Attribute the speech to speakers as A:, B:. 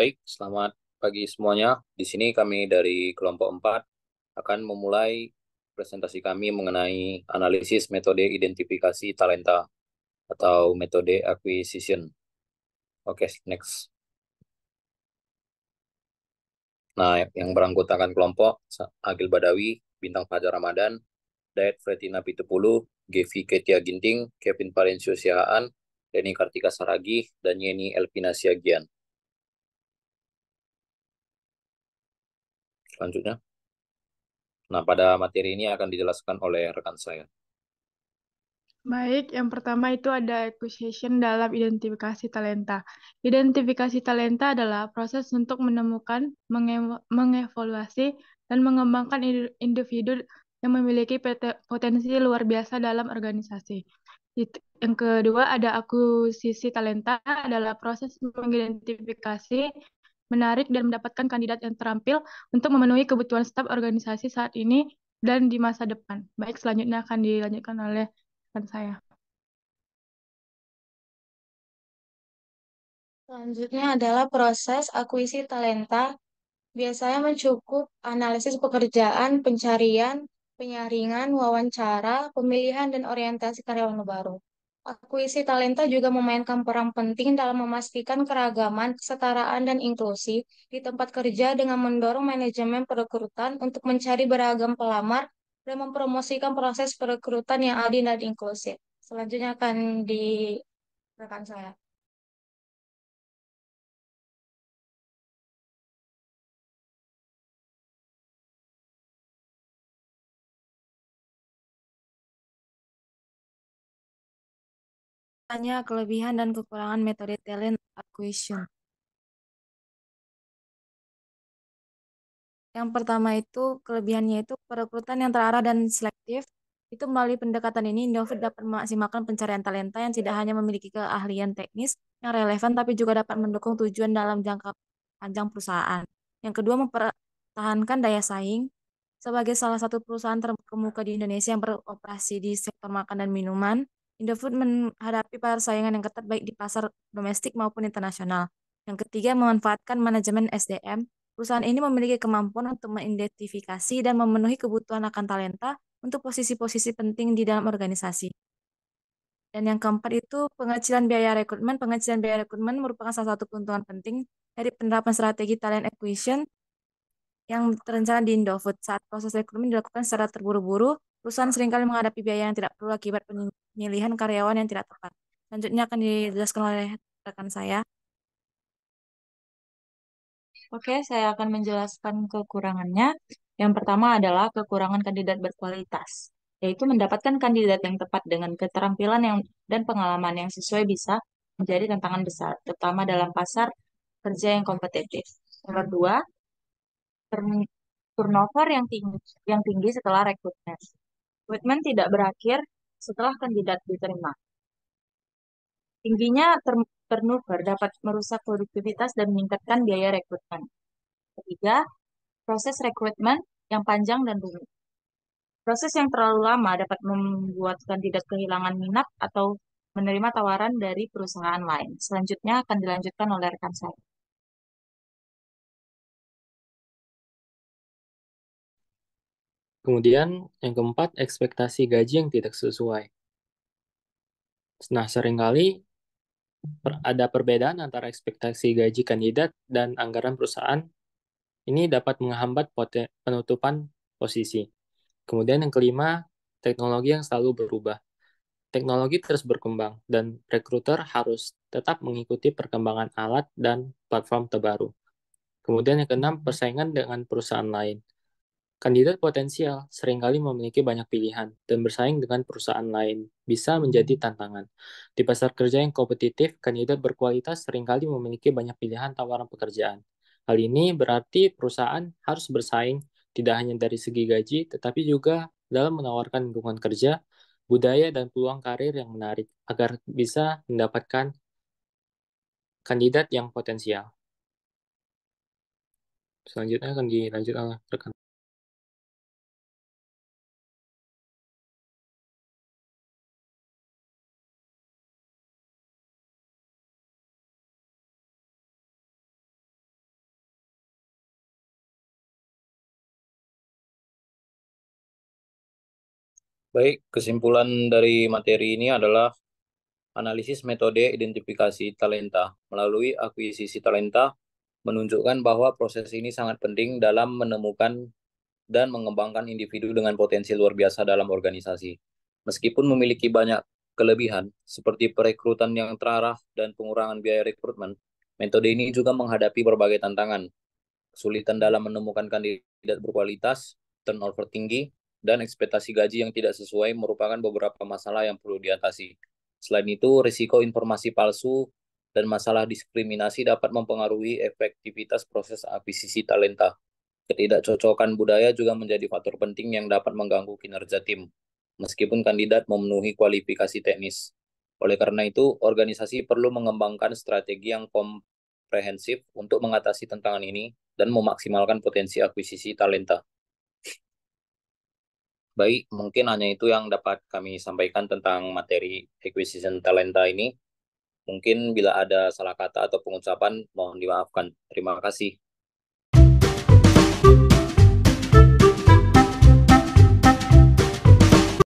A: baik, selamat pagi semuanya. Di sini kami dari kelompok 4 akan memulai presentasi kami mengenai analisis metode identifikasi talenta atau metode acquisition. Oke, next. Nah, yang beranggotakan kelompok Agil Badawi, Bintang Fajar Ramadan, Dayat Fretina Pitupulu, Gevi Ketia Ginting, Kevin Valencia Sihaan, Reni Kartika Saragi, dan Yeni Elvina Siagian. Selanjutnya. Nah, pada materi ini akan dijelaskan oleh rekan saya.
B: Baik, yang pertama itu ada acquisition dalam identifikasi talenta. Identifikasi talenta adalah proses untuk menemukan, mengevaluasi, dan mengembangkan individu yang memiliki potensi luar biasa dalam organisasi. Yang kedua ada akuisisi talenta adalah proses mengidentifikasi, menarik, dan mendapatkan kandidat yang terampil untuk memenuhi kebutuhan staf organisasi saat ini dan di masa depan. Baik, selanjutnya akan dilanjutkan oleh rekan saya.
C: Selanjutnya adalah proses akuisisi talenta. Biasanya mencukup analisis pekerjaan, pencarian, penyaringan, wawancara, pemilihan, dan orientasi karyawan baru. Akuisisi talenta juga memainkan peran penting dalam memastikan keragaman, kesetaraan, dan inklusi di tempat kerja dengan mendorong manajemen perekrutan untuk mencari beragam pelamar dan mempromosikan proses perekrutan yang adil dan inklusif. Selanjutnya akan di rekan saya. Tanya kelebihan dan kekurangan metode talent acquisition. Yang pertama itu kelebihannya itu perekrutan yang terarah dan selektif. Itu melalui pendekatan ini, Indofood dapat memaksimalkan pencarian talenta yang tidak hanya memiliki keahlian teknis yang relevan, tapi juga dapat mendukung tujuan dalam jangka panjang perusahaan. Yang kedua, mempertahankan daya saing. Sebagai salah satu perusahaan terkemuka di Indonesia yang beroperasi di sektor makan dan minuman, Indofood menghadapi persaingan yang ketat baik di pasar domestik maupun internasional. Yang ketiga, memanfaatkan manajemen SDM. Perusahaan ini memiliki kemampuan untuk mengidentifikasi dan memenuhi kebutuhan akan talenta untuk posisi-posisi penting di dalam organisasi. Dan yang keempat itu pengecilan biaya rekrutmen. Pengecilan biaya rekrutmen merupakan salah satu keuntungan penting dari penerapan strategi talent acquisition yang terencana di Indofood. Saat proses rekrutmen dilakukan secara terburu-buru, perusahaan seringkali menghadapi biaya yang tidak perlu akibat pemilihan karyawan yang tidak tepat. Selanjutnya akan dijelaskan oleh rekan saya. Oke, saya akan menjelaskan kekurangannya. Yang pertama adalah kekurangan kandidat berkualitas, yaitu mendapatkan kandidat yang tepat dengan keterampilan dan pengalaman yang sesuai bisa menjadi tantangan besar, terutama dalam pasar kerja yang kompetitif. Nomor dua, turnover yang tinggi setelah rekrutmen. Rekrutmen tidak berakhir setelah kandidat diterima. Tingginya turnover dapat merusak produktivitas dan meningkatkan biaya rekrutmen. Ketiga, proses rekrutmen yang panjang dan rumit. Proses yang terlalu lama dapat membuat kandidat kehilangan minat atau menerima tawaran dari perusahaan lain. Selanjutnya akan dilanjutkan oleh rekan saya.
D: Kemudian yang keempat, ekspektasi gaji yang tidak sesuai. Nah, seringkali ada perbedaan antara ekspektasi gaji kandidat dan anggaran perusahaan. Ini dapat menghambat penutupan posisi. Kemudian yang kelima, teknologi yang selalu berubah. Teknologi terus berkembang, dan rekruter harus tetap mengikuti perkembangan alat dan platform terbaru. Kemudian yang keenam, persaingan dengan perusahaan lain. Kandidat potensial seringkali memiliki banyak pilihan, dan bersaing dengan perusahaan lain bisa menjadi tantangan. Di pasar kerja yang kompetitif, kandidat berkualitas seringkali memiliki banyak pilihan tawaran pekerjaan. Hal ini berarti perusahaan harus bersaing tidak hanya dari segi gaji, tetapi juga dalam menawarkan lingkungan kerja, budaya, dan peluang karir yang menarik agar bisa mendapatkan kandidat yang potensial. Selanjutnya akan dilanjutkan oleh rekan.
A: Baik, kesimpulan dari materi ini adalah analisis metode identifikasi talenta melalui akuisisi talenta menunjukkan bahwa proses ini sangat penting dalam menemukan dan mengembangkan individu dengan potensi luar biasa dalam organisasi. Meskipun memiliki banyak kelebihan, seperti perekrutan yang terarah dan pengurangan biaya rekrutmen, metode ini juga menghadapi berbagai tantangan, kesulitan dalam menemukan kandidat berkualitas, turnover tinggi, dan ekspektasi gaji yang tidak sesuai merupakan beberapa masalah yang perlu diatasi. Selain itu, risiko informasi palsu dan masalah diskriminasi dapat mempengaruhi efektivitas proses akuisisi talenta. Ketidakcocokan budaya juga menjadi faktor penting yang dapat mengganggu kinerja tim, meskipun kandidat memenuhi kualifikasi teknis. Oleh karena itu, organisasi perlu mengembangkan strategi yang komprehensif untuk mengatasi tantangan ini dan memaksimalkan potensi akuisisi talenta. Baik, mungkin hanya itu yang dapat kami sampaikan tentang materi acquisition talenta ini. Mungkin bila ada salah kata atau pengucapan, mohon dimaafkan. Terima kasih.